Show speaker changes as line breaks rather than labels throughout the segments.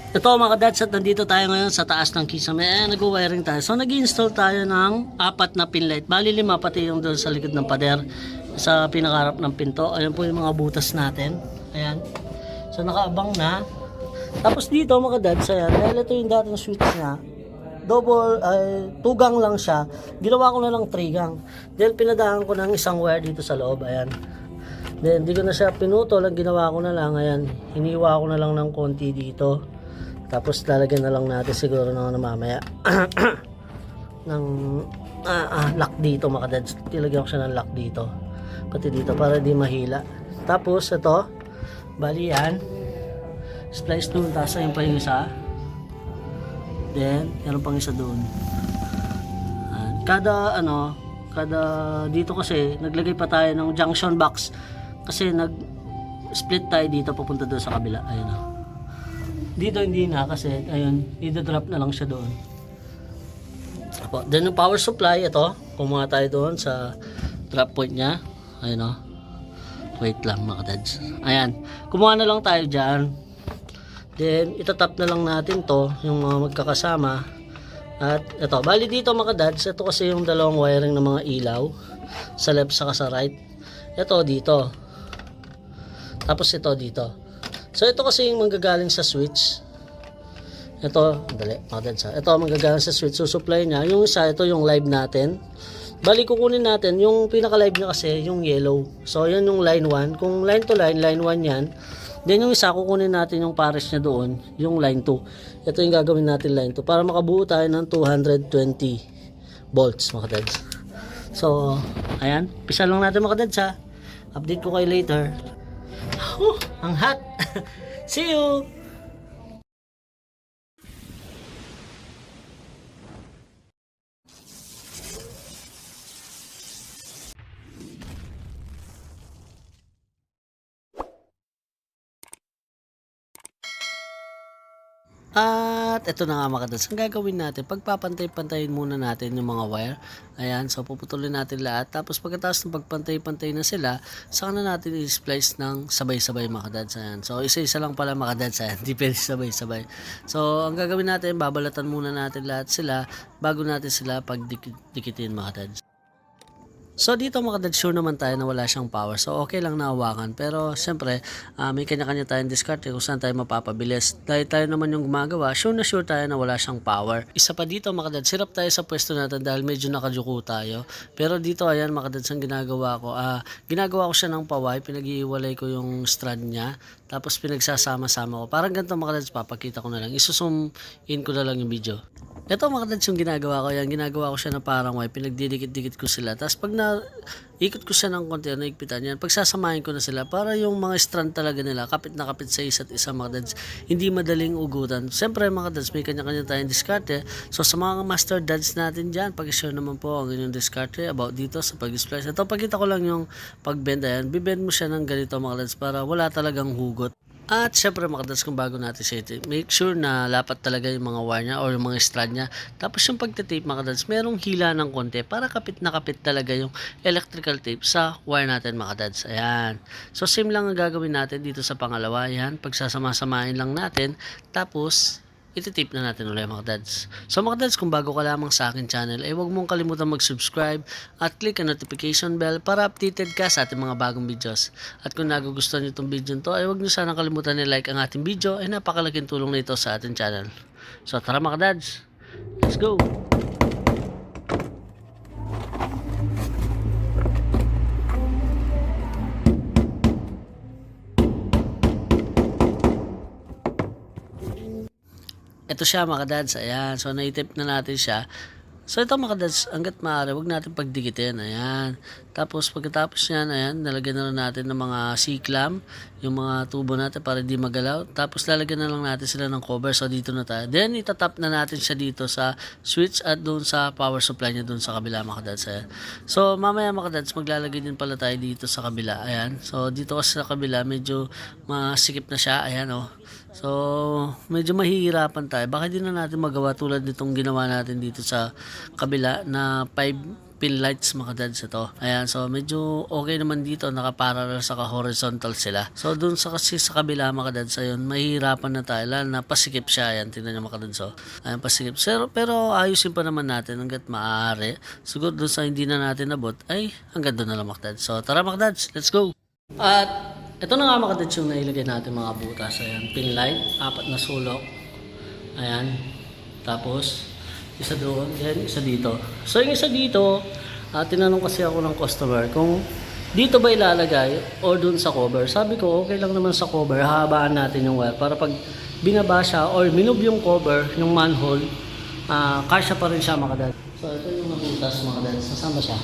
Ito mga kadads, at nandito tayo ngayon sa taas ng kisame. Nag-wiring tayo. So nag-install tayo ng 4 na pin light. Bali 5 pati yung doon sa likod ng pader. Sa pinakaharap ng pinto. Ayan po yung mga butas natin. Ayan. So nakaabang na. Tapos dito mga kadads, ayan. Dahil ito yung dating switch niya. Double, 2 gang lang siya. Ginawa ko na lang 3 gang. Then pinadahan ko ng isang wire dito sa loob. Ayan. Then hindi ko na siya pinutol. Ang ginawa ko na lang, ayan. Hiniwa ko na lang ng konti dito. Tapos lalagyan na lang natin siguro ng mamaya ng lock dito mga kadads. Tilagyan ko siya ng lock dito. Pati dito para di mahila. Tapos ito, bali yan. Splice doon, tapos ayun pa yung isa. Then, meron pang isa doon. Kada dito kasi naglagay pa tayo ng junction box. Kasi nag-split tayo dito papunta doon sa kabila. Ayun o. Dito hindi na kasi ayun, i-drop na lang siya doon. Then yung power supply, ito, kumuha tayo doon sa drop point niya. Ayun o. Wait lang mga kadads. Ayan, kumuha na lang tayo dyan. Then itatap na lang natin to, yung mga magkakasama. At ito, bali dito mga kadads, ito kasi yung dalawang wiring ng mga ilaw. Sa left saka sa right. Ito dito. Tapos ito dito. So ito kasi yung manggagaling sa switch. Ito, dali, ito manggagaling sa switch. So supply niya, yung isa, ito yung live natin. Bali kukunin natin, yung pinaka-live niya kasi, yung yellow. So yan yung line 1. Kung line to line 1 yan. Then yung isa, kukunin natin yung pares niya doon, yung line 2. Ito yung gagawin natin line 2 para makabuo tayo ng 220 volts mga kadads. So, ayan, pisa lang natin mga kadads ha. Update ko kayo later. Ang hot. See you. At ito na nga mga kadads, ang gagawin natin, pagpapantay-pantayin muna natin yung mga wire. Ayan, so puputulin natin lahat. Tapos pagkatapos ng pagpantay-pantay na sila, saka na natin i-splice ng sabay-sabay mga kadads. Ayan, so isa-isa lang pala mga kadads. Ayan, hindi pwede sabay-sabay. So ang gagawin natin, babalatan muna natin lahat sila bago natin sila pagdikitin mga kadads. So dito mga kadads, sure naman tayo na wala siyang power. So okay lang na hawakan. Pero syempre, may kanya-kanya tayong diskarte kung saan tayo mapapabilis. Dahil tayo naman yung gumagawa, sure na sure tayo na wala siyang power. Isa pa dito mga kadads, sirap tayo sa pwesto natin dahil medyo nakajuko tayo. Pero dito ayan mga kadads, ang ginagawa ko, ginagawa ko siya ng paway, pinag-iiwalay ko yung strand niya. Tapos pinagsasama-sama ko. Parang ganito mga kadads, papakita ko na lang. Isusum in ko na lang yung video. Ito mga kadads yung ginagawa ko. Yan, ginagawa ko siya na parang way. Pinagdidikit-dikit ko sila. Tapos pag ikot ko siya ng konti, naigpitan yan. Pagsasamahin ko na sila para yung mga strand talaga nila, kapit na kapit sa isa't isa mga kadads. Hindi madaling ugutan. Siyempre mga kadads, may kanya-kanya tayong diskarte. So sa mga master dads natin dyan, pag-share naman po ang inyong diskarte about dito sa pag-splice. Ito, pagkita ko lang yung pag-bend. Ayan, bibend mo siya ng ganito mga kadads para wala talagang hugot. At syempre mga kadads, kung bago natin siya ito, make sure na lapat talaga yung mga wire niya or yung mga strand niya. Tapos yung pagtitape mga kadads, merong hila ng konti para kapit na kapit talaga yung electrical tape sa wire natin mga kadads. Ayan. So same lang ang gagawin natin dito sa pangalawa. Ayan. Pagsasama-samahin lang natin. Tapos ititip na natin ulit mga kadads. So mga kadads, kung bago ka lamang sa akin channel, huwag mong kalimutan mag-subscribe at click ang notification bell para updated ka sa ating mga bagong videos. At kung nagugustuhan nyo itong video nito, huwag nyo sana kalimutan i-like ang ating video. Napakalaking tulong na ito sa ating channel. So tara mga kadads, let's go! Ito siya mga kadads, ayan. So naitip na natin siya. So ito mga kadads, hanggat maaari, huwag natin pagdikitin, ayan. Tapos pagkatapos yan, ayan, nalagyan na lang natin ng mga C-clamp, yung mga tubo natin para di magalaw. Tapos lalagyan na lang natin sila ng cover, so dito na tayo. Then itatap na natin siya dito sa switch at doon sa power supply niya doon sa kabila mga kadads, ayan. So mamaya mga kadads, maglalagay din pala tayo dito sa kabila, ayan. So dito kasi sa kabila, medyo masikip na siya, ayan oh. So, medyo mahihirapan tayo. Baka hindi na natin magawa tulad nitong ginawa natin dito sa kabila na pin lights mga kadads ito. Ayan, so medyo okay naman dito, nakaparallel sa horizontal sila. So dun sa kasi sa kabila mga kadads, ayun, mahihirapan na tayo, lalo na pasikip siya. Ayan, tingnan nyo mga kadads, so ayan, pasikip. Pero ayusin pa naman natin hanggat maaari. Siguro dun sa hindi na natin nabot, ay hanggang doon na lang mga kadads. So tara mga kadads, let's go! At ito na nga mga kadads yung nailagay natin mga butas. Ayan, pin light, 4 na sulok. Ayan, tapos isa doon, then isa dito. So yung isa dito, tinanong kasi ako ng customer kung dito ba ilalagay o doon sa cover. Sabi ko okay lang naman sa cover, hahabaan natin yung wire para pag binaba siya or minove yung cover, yung manhole, kasya pa rin siya mga kadads. So ito yung nabutas mga kadads. Nasaan ba siya?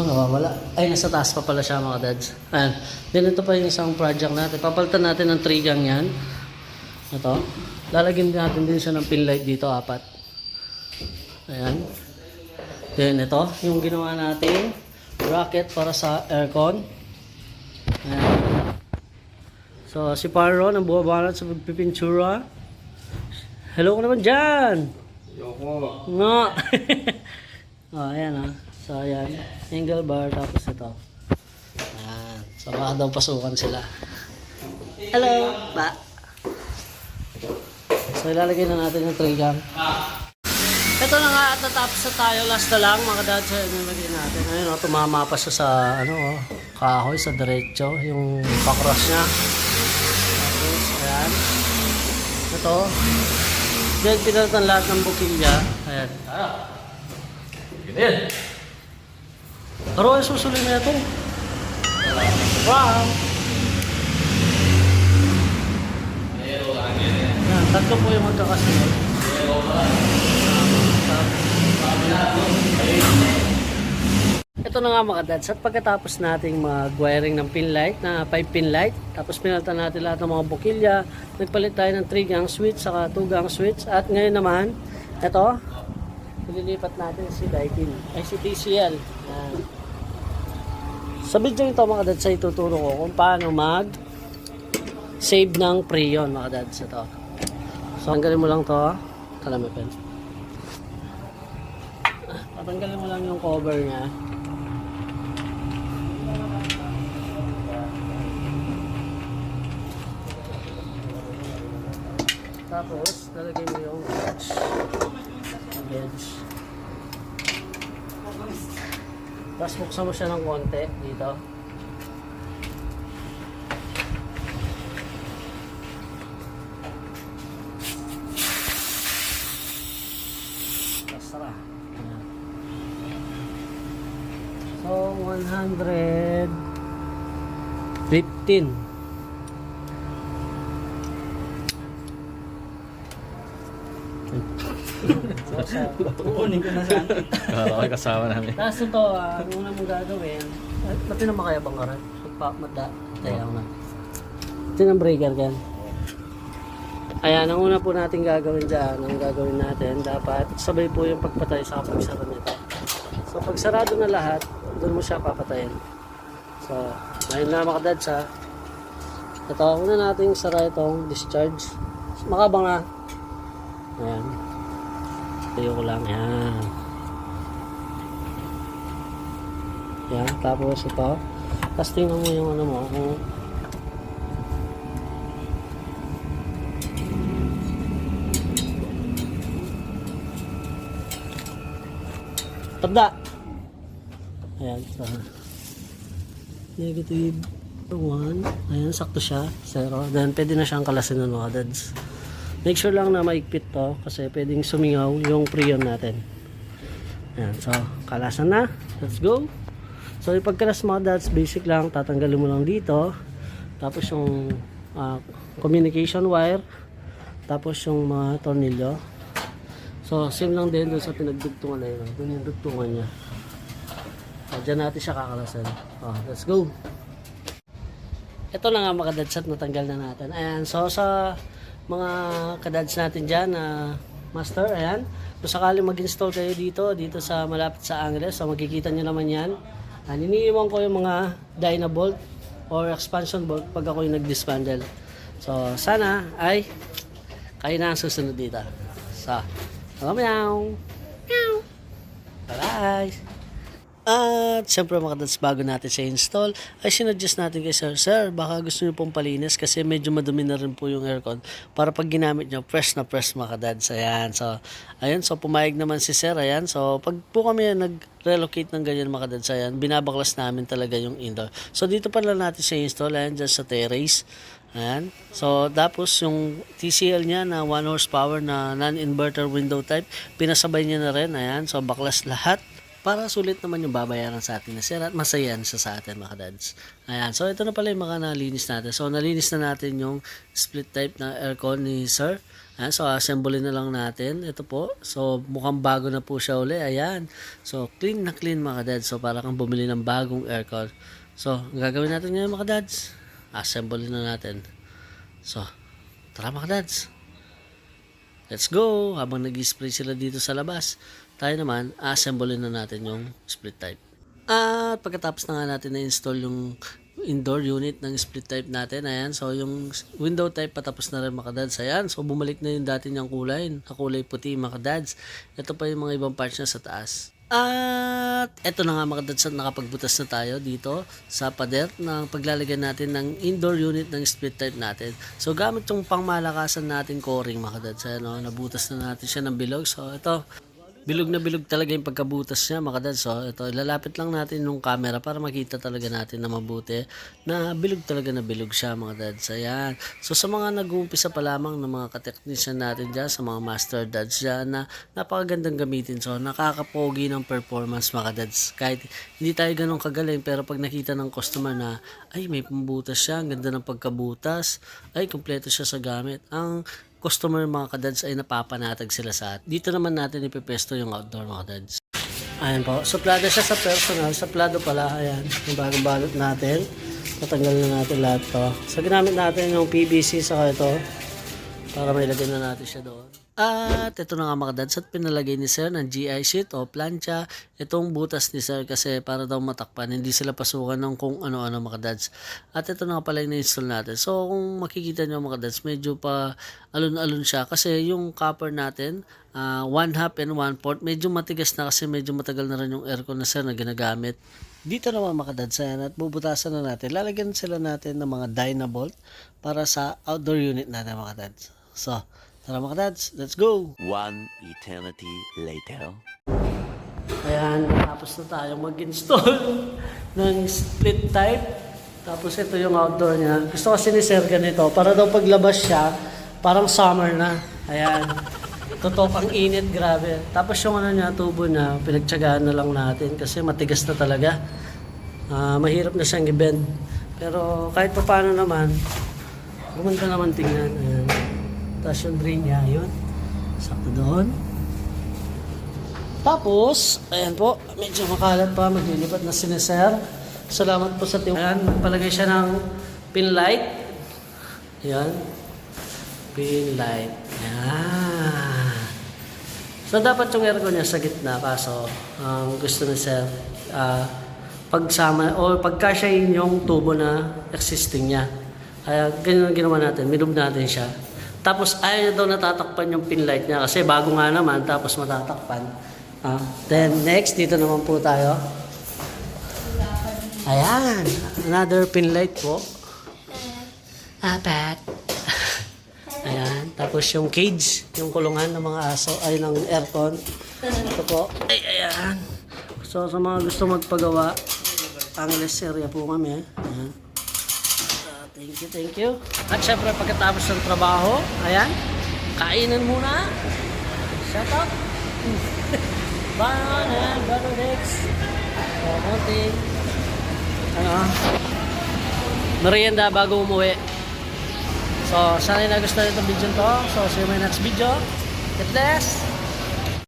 Wala. Ay, nasa taas pa pala siya mga kadads. Ayan. Then ito pa yung isang project natin. Papalitan natin ng trigang yan. Ito. Lalagyan natin din siya ng pin light dito, 4. Ayan. Then ito, yung ginawa natin bracket para sa aircon. Ayan. So si Paro nang buwabanat sa pagpipintura. Hello ka naman dyan!
Yoko!
No! Ayan So ayan, angle bar tapos ito. Ayan. So baka daw pasukan sila. Hello! Ba? So ilalagay na natin yung trigang. Ito na nga at natapos na tayo. Last na lang mga kadads. Ayan yung lagay natin. Ayun tumama pa siya sa kahoy sa diretso. Yung pakros niya. Tapos ayan. Ito. Then pinalitan lahat ng bukilya. Ayan. Ganyan. Pero ay susulin na ito. Wow! Ayan, 3 po yung magkakasunod. Ito na nga mga kadads, at pagkatapos nating mag-wiring ng pin light na 5 pin light, tapos pinalitan natin lahat ng mga bukilya, nagpalit tayo ng 3-gang switch saka 2-gang switch, at ngayon naman ito, ililipat natin si Daikin, ay si TCL. Sa video ito mga kadads ay tuturo ko kung paano mag save ng preyon mga kadads. Ito, so tanggalin mo lang to, kalamipin. Tatanggalin mo lang yung cover niya. Tapos, lalagay mo yung edge. Tapos, buksan mo siya ng konti dito. Tapos, tara. So, 115.
Kukunin ko na sana. Okay, kasama namin.
Tapos ito, ang una mong gagawin, pati na makayabang ka rin. Magpamatda, tayaw na. Ito yung breaker kan. Ayan, ang una po natin gagawin dyan, ang gagawin natin, dapat sabay po yung pagpatay sa pagsara nito. So pag sarado na lahat, doon mo siya papatayin. So, ngayon na mga kadads ha. Ito, una nating sara itong discharge. Makabang na. Ayan. Tayo ko lang. Ayan. Ayan. Tapos ito. Tapos tingnan mo yung ano mo. Kung tanda. Ayan. So, negative 1. Ayan. Sakto siya. 0. Then pwede na siyang kalasin ng mga dads. Make sure lang na maigpit to kasi pwedeng sumingaw yung preyon natin. Ayan, so kalasan na. Let's go. So yung pagkalas mga dads, basic lang, tatanggalin mo lang dito. Tapos yung communication wire. Tapos yung mga tornilyo. So same lang din doon sa pinagdugtungan na yun. Doon yung dugtungan niya. So, dyan natin siya kakalasan. Let's go. Ito na nga mga kadads at natanggal na natin. Ayan, so sa mga kadads natin dyan na master, ayan, kung sakaling mag-install kayo dito sa malapit sa Angeles, so makikita nyo naman yan. Niniiwan ko yung mga dyna bolt or expansion bolt pag ako yung nag-disbundle. So sana ay kayo na ang susunod dito. So, meow meow. Bye. At syempre mga kadads, bago natin siya install, ay sinuggest natin kay Sir, baka gusto niyo pong palinis kasi medyo madumi na rin po yung aircon para pag ginamit niyo, fresh na fresh mga kadads. Ayan, so, ayun, so pumayag naman si Sir, ayan. So, pag po kami nag-relocate ng ganyan mga kadads, ayan, binabaklas namin talaga yung indoor. So, dito pa lang natin siya install, ayan, dyan sa terrace. Ayan. So, tapos yung TCL niya na 1 horsepower na non-inverter window type, pinasabay niya na rin. Ayan. So, baklas lahat. Para sulit naman yung babayaran sa atin na Sir at masayan siya sa atin mga dads. Ayan. So, ito na pala yung mga nalinis natin. So, nalinis na natin yung split type na aircon ni Sir. Ayan. So, assemble na lang natin. Ito po. So, mukhang bago na po siya uli. Ayan. So, clean na clean mga dads. So, para kang bumili ng bagong aircon. So, ang gagawin natin ngayon mga dads, assemble na natin. So, tara mga dads. Let's go! Habang nag-spray sila dito sa labas, tayo naman, assemble na natin yung split type. At pagkatapos na nga natin na-install yung indoor unit ng split type natin, ayan, so yung window type patapos na rin mga dads, ayan, so bumalik na yung dati niyang kulay, na kulay puti mga dads. Ito pa yung mga ibang parts niya sa taas. At eto na nga mga dads, nakapagbutas na tayo dito sa pader ng paglalagyan natin ng indoor unit ng split type natin. So gamit yung pangmalakasan natin coring mga dads, ayan, nabutas na natin siya ng bilog. So ito, bilog na bilog talaga yung pagkabutas niya mga dads. So ito, ilalapit lang natin yung camera para makita talaga natin na mabuti na bilog talaga na bilog siya mga dads. Ayan. So sa mga nag-uumpisa pa lamang ng mga ka-technician natin dyan, sa mga master dads dyan na napakagandang gamitin. So nakakapogi ng performance mga dads. Kahit hindi tayo ganun kagaling, pero pag nakita ng customer na ay may pambutas siya, ang ganda ng pagkabutas, ay kompleto siya sa gamit. Ang customer mga kadads ay napapanatag sila sa atin. Dito naman natin ipipesto yung outdoor mga kadads. Ayan po. Suplado siya sa personal. Suplado pala. Ayan. Yung bagong balot natin. Tatanggal na natin lahat to. So ginamit natin yung PVC saka ito para may lagay na natin siya doon. At ito na nga mga dads, at pinalagay ni Sir ng GI sheet o plancha itong butas ni Sir kasi para daw matakpan, hindi sila pasukan ng kung ano-ano mga dads. At ito na nga pala yung na-install natin. So kung makikita nyo mga dads, medyo pa alon-alon siya kasi yung copper natin 1/2 and 1/4 medyo matigas na kasi medyo matagal na rin yung aircon na Sir na ginagamit. Dito naman mga dads, ayan, at bubutasan na natin. Lalagyan sila natin ng mga Dynabolt para sa outdoor unit natin mga dads. So, tara mga dads, let's go!
One eternity later.
Ayan, tapos na tayo mag-install ng split type. Tapos ito yung outdoor niya. Gusto kasi ni Sir ganito, para daw paglabas siya, parang summer na. Ayan, tutok ang init, grabe. Tapos yung ano niya, tubo na, pinagtsagaan na lang natin kasi matigas na talaga. Mahirap na siyang i-bend. Pero kahit pa paano naman, gumanda naman tingnan. Ayan. Tapos yung drain niya, yun. Sakto doon. Tapos, ayan po, medyo makalat pa, maglilipat na si Sir. Salamat po sa tiwala. Ayan, nagpalagay siya ng pin light. Ayan. Pin light. Ayan. So, dapat yung aircon niya sa gitna. Kaso, gusto ni Sir, pagsama, o pagkasyahin yung tubo na existing niya. Kaya, ganyan ang ginawa natin. Minub natin siya. Tapos ayaw niya daw natatakpan yung pin light niya kasi bago nga naman tapos matatakpan. Then next, dito naman po tayo. Ayan, another pin light po. Apat. Ayan, tapos yung cage, yung kulungan ng mga aso, ay ng aircon. Ito po. Ay, ayan. So sa mga gusto magpagawa, Angeles area po kami. Ayan. Thank you. At syempre pagkatapos ng trabaho, ayan, kainan muna. Shut up. Banan, next. Konting. Merienda bago umuwi. So, sana nagustuhan itong video to. So, see you in my next video. God bless.